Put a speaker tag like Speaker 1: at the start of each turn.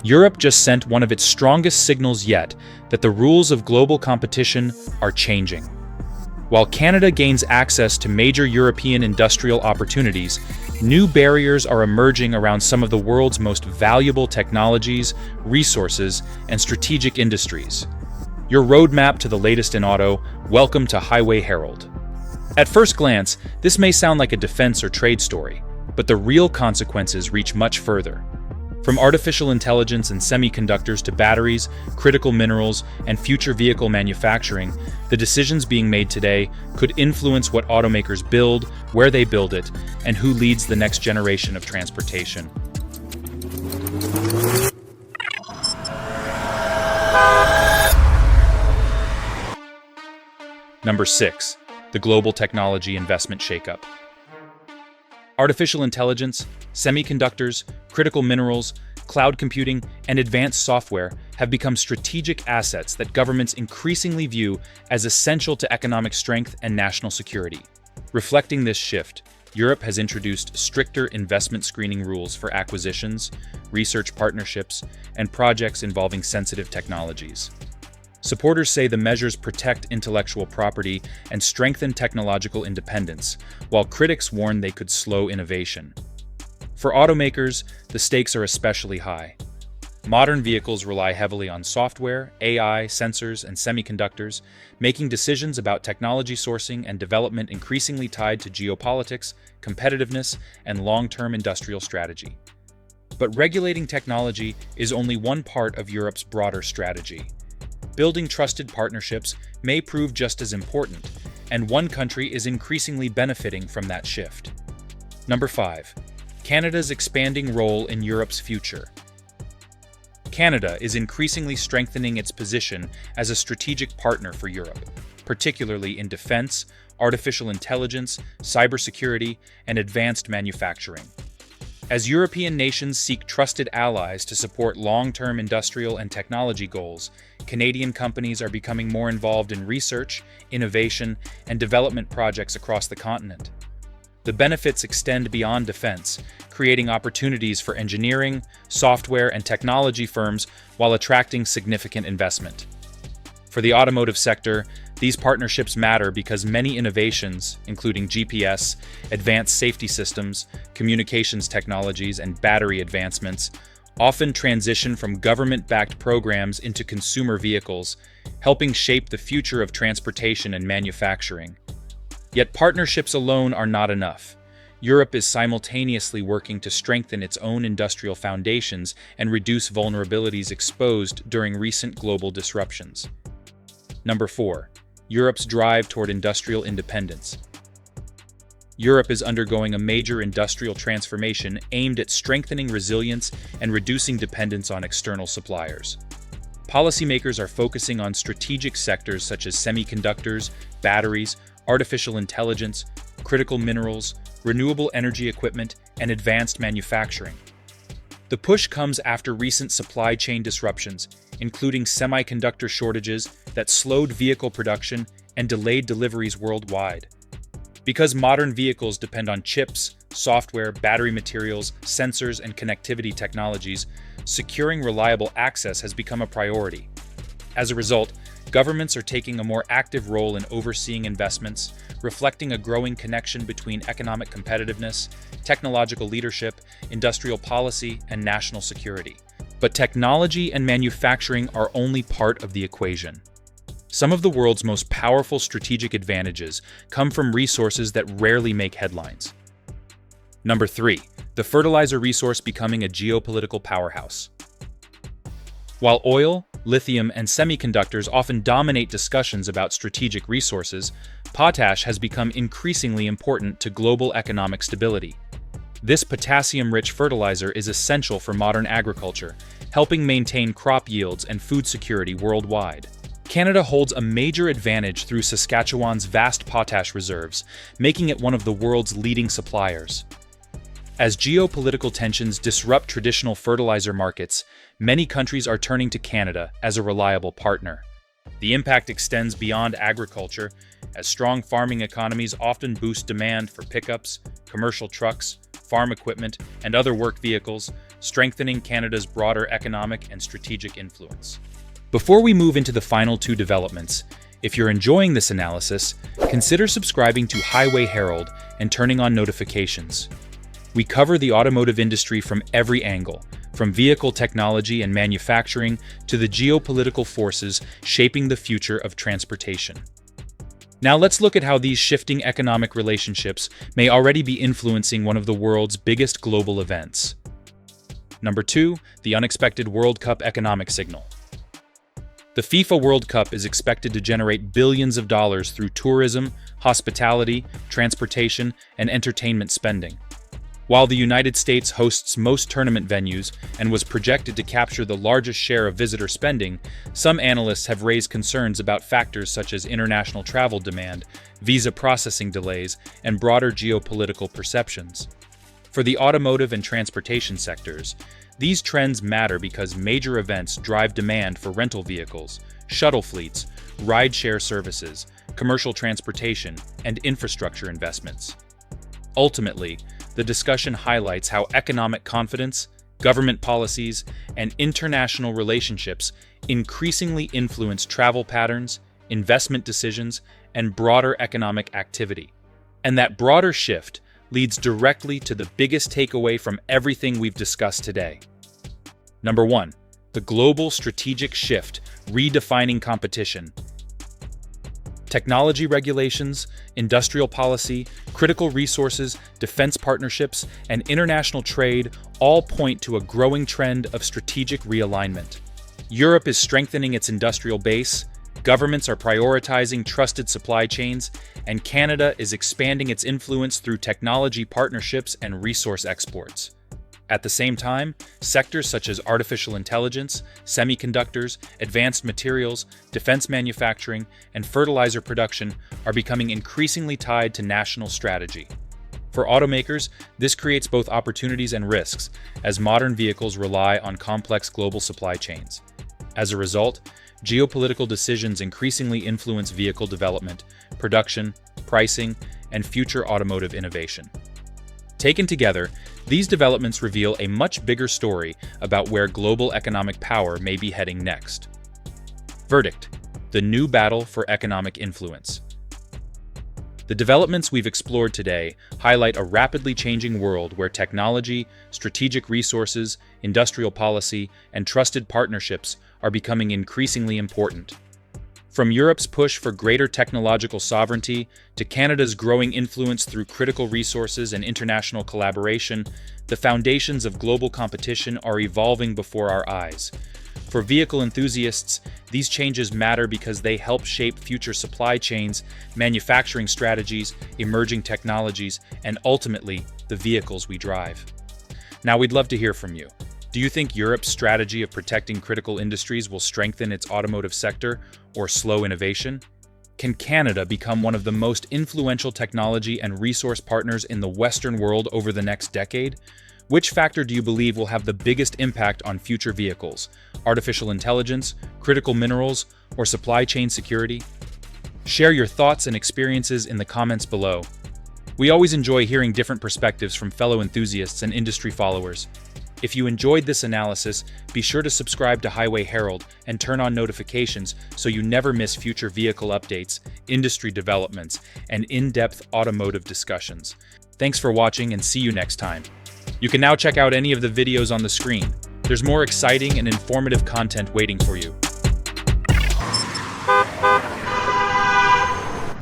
Speaker 1: Europe just sent one of its strongest signals yet that the rules of global competition are changing. While Canada gains access to major European industrial opportunities, new barriers are emerging around some of the world's most valuable technologies, resources, and strategic industries. Your roadmap to the latest in auto. Welcome to Highway Herald. At first glance, this may sound like a defense or trade story, but the real consequences reach much further. From artificial intelligence and semiconductors to batteries, critical minerals, and future vehicle manufacturing, the decisions being made today could influence what automakers build, where they build it, and who leads the next generation of transportation. Number 6. The global technology investment shakeup. Artificial intelligence, semiconductors, critical minerals, cloud computing, and advanced software have become strategic assets that governments increasingly view as essential to economic strength and national security. Reflecting this shift, Europe has introduced stricter investment screening rules for acquisitions, research partnerships, and projects involving sensitive technologies. Supporters say the measures protect intellectual property and strengthen technological independence, while critics warn they could slow innovation. For automakers, the stakes are especially high. Modern vehicles rely heavily on software, AI, sensors, and semiconductors, making decisions about technology sourcing and development increasingly tied to geopolitics, competitiveness, and long-term industrial strategy. But regulating technology is only one part of Europe's broader strategy. Building trusted partnerships may prove just as important, and one country is increasingly benefiting from that shift. Number 5. Canada's expanding role in Europe's future. Canada is increasingly strengthening its position as a strategic partner for Europe, particularly in defense, artificial intelligence, cybersecurity, and advanced manufacturing. As European nations seek trusted allies to support long-term industrial and technology goals, Canadian companies are becoming more involved in research, innovation, and development projects across the continent. The benefits extend beyond defense, creating opportunities for engineering, software, and technology firms while attracting significant investment. For the automotive sector, these partnerships matter because many innovations, including GPS, advanced safety systems, communications technologies, and battery advancements, often transition from government-backed programs into consumer vehicles, helping shape the future of transportation and manufacturing. Yet partnerships alone are not enough. Europe is simultaneously working to strengthen its own industrial foundations and reduce vulnerabilities exposed during recent global disruptions. Number 4. Europe's drive toward industrial independence. Europe is undergoing a major industrial transformation aimed at strengthening resilience and reducing dependence on external suppliers. Policymakers are focusing on strategic sectors such as semiconductors, batteries, artificial intelligence, critical minerals, renewable energy equipment, and advanced manufacturing. The push comes after recent supply chain disruptions, including semiconductor shortages that slowed vehicle production and delayed deliveries worldwide. Because modern vehicles depend on chips, software, battery materials, sensors, and connectivity technologies, securing reliable access has become a priority. As a result, governments are taking a more active role in overseeing investments, reflecting a growing connection between economic competitiveness, technological leadership, industrial policy, and national security. But technology and manufacturing are only part of the equation. Some of the world's most powerful strategic advantages come from resources that rarely make headlines. Number 3. The fertilizer resource becoming a geopolitical powerhouse. While oil, lithium, and semiconductors often dominate discussions about strategic resources, potash has become increasingly important to global economic stability. This potassium-rich fertilizer is essential for modern agriculture, helping maintain crop yields and food security worldwide. Canada holds a major advantage through Saskatchewan's vast potash reserves, making it one of the world's leading suppliers. As geopolitical tensions disrupt traditional fertilizer markets, many countries are turning to Canada as a reliable partner. The impact extends beyond agriculture, as strong farming economies often boost demand for pickups, commercial trucks, farm equipment, and other work vehicles, strengthening Canada's broader economic and strategic influence. Before we move into the final two developments, if you're enjoying this analysis, consider subscribing to Highway Herald and turning on notifications. We cover the automotive industry from every angle, from vehicle technology and manufacturing to the geopolitical forces shaping the future of transportation. Now let's look at how these shifting economic relationships may already be influencing one of the world's biggest global events. Number 2, the unexpected World Cup economic signal. The FIFA World Cup is expected to generate billions of dollars through tourism, hospitality, transportation, and entertainment spending. While the United States hosts most tournament venues and was projected to capture the largest share of visitor spending, some analysts have raised concerns about factors such as international travel demand, visa processing delays, and broader geopolitical perceptions. For the automotive and transportation sectors, these trends matter because major events drive demand for rental vehicles, shuttle fleets, ride-share services, commercial transportation, and infrastructure investments. Ultimately, the discussion highlights how economic confidence, government policies, and international relationships increasingly influence travel patterns, investment decisions, and broader economic activity. And that broader shift leads directly to the biggest takeaway from everything we've discussed today. Number 1, the global strategic shift, redefining competition. Technology regulations, industrial policy, critical resources, defense partnerships, and international trade all point to a growing trend of strategic realignment. Europe is strengthening its industrial base, governments are prioritizing trusted supply chains, and Canada is expanding its influence through technology partnerships and resource exports. At the same time, sectors such as artificial intelligence, semiconductors, advanced materials, defense manufacturing, and fertilizer production are becoming increasingly tied to national strategy. For automakers, this creates both opportunities and risks, as modern vehicles rely on complex global supply chains. As a result, geopolitical decisions increasingly influence vehicle development, production, pricing, and future automotive innovation. Taken together, these developments reveal a much bigger story about where global economic power may be heading next. Verdict: the new battle for economic influence. The developments we've explored today highlight a rapidly changing world where technology, strategic resources, industrial policy, and trusted partnerships are becoming increasingly important. From Europe's push for greater technological sovereignty to Canada's growing influence through critical resources and international collaboration, the foundations of global competition are evolving before our eyes. For vehicle enthusiasts, these changes matter because they help shape future supply chains, manufacturing strategies, emerging technologies, and ultimately, the vehicles we drive. Now, we'd love to hear from you. Do you think Europe's strategy of protecting critical industries will strengthen its automotive sector or slow innovation? Can Canada become one of the most influential technology and resource partners in the Western world over the next decade? Which factor do you believe will have the biggest impact on future vehicles? Artificial intelligence, critical minerals, or supply chain security? Share your thoughts and experiences in the comments below. We always enjoy hearing different perspectives from fellow enthusiasts and industry followers. If you enjoyed this analysis, be sure to subscribe to Highway Herald and turn on notifications so you never miss future vehicle updates, industry developments, and in-depth automotive discussions. Thanks for watching and see you next time. You can now check out any of the videos on the screen. There's more exciting and informative content waiting for you.